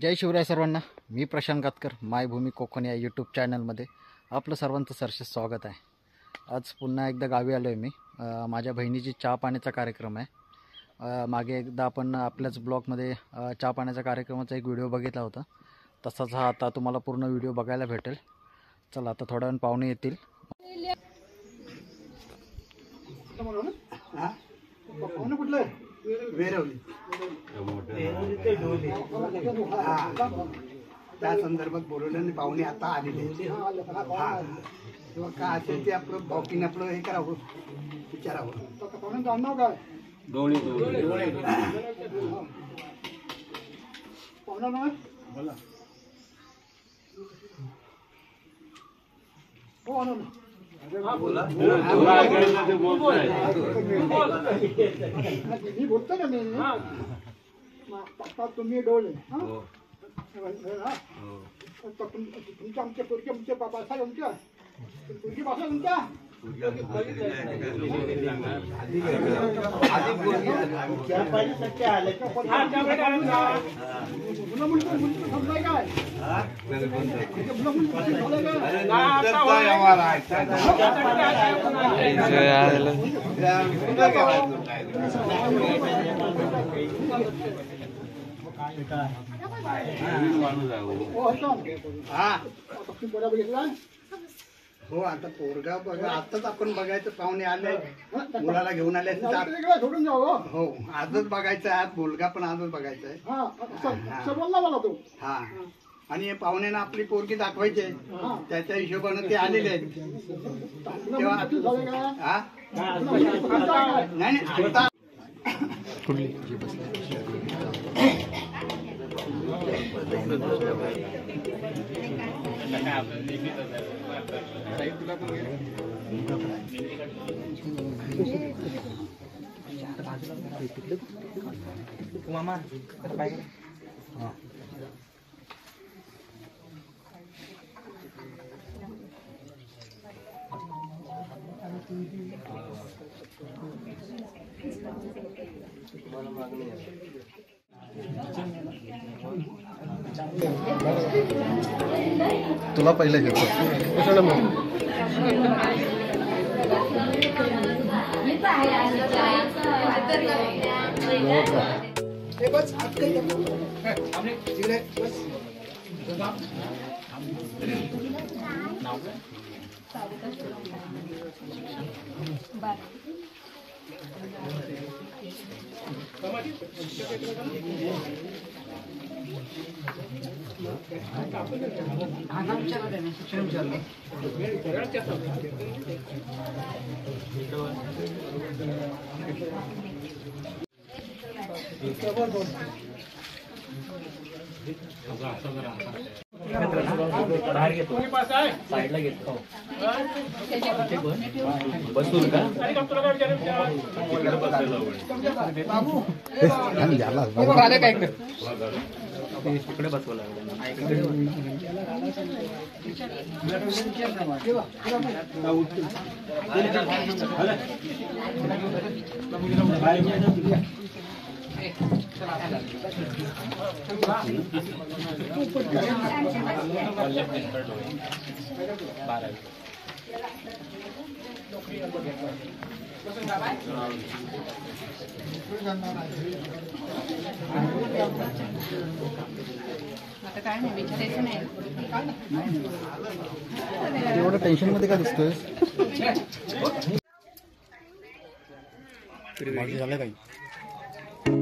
जय शिवराय सर्वांना। मी प्रशांत गातकर, मायभूमी कोकण या यूट्यूब चॅनलमध्ये आपलं सर्वांचं सहर्ष स्वागत आहे। आज पुन्हा एकदा गावी आलो आहे मी। माझ्या बहिणीची चहा पाण्याचा कार्यक्रम आहे। मागे एकदा आपण आपल्याच ब्लॉगमध्ये चहा पाण्याचा कार्यक्रमाचा एक व्हिडिओ बघितला होता, तसाच हा आता तुम्हाला पूर्ण व्हिडिओ बघायला भेटेल। चला आता थोड्या वेळ पाहुणे येतील। त्या संदर्भात बोलवलं पाहुणे आता आलेले किंवा काय असेल ते आपलं भावकीने आपलं हे करावं, विचारावं। मी बोलतो ना मी पप्पा तुम्ही डोळे तुमच्या आमच्या पोरगी आमच्या बाबा साहेब आमच्या पोरगी भाषा तुमच्या समजाय काय हो आता पोरगा बघा, आताच आपण बघायचं, पाहुणे आले मुलाला घेऊन आले सोडून जाऊ। हो आजच बघायचं आहे, मुलगा पण आजच बघायचा आहे। हा आणि हे पाहुण्यांना आपली पोरगी दाखवायची आहे, त्याच्या हिशोबाने ते आलेले आहेत। तेव्हा नाही आता तुला पहिलं घेतो। बस साईडला घेतो बसून का इकडे बसवं आता काय नाही विचारायचं नाही। एवढं टेन्शन मध्ये का दिसतोय? झालं काही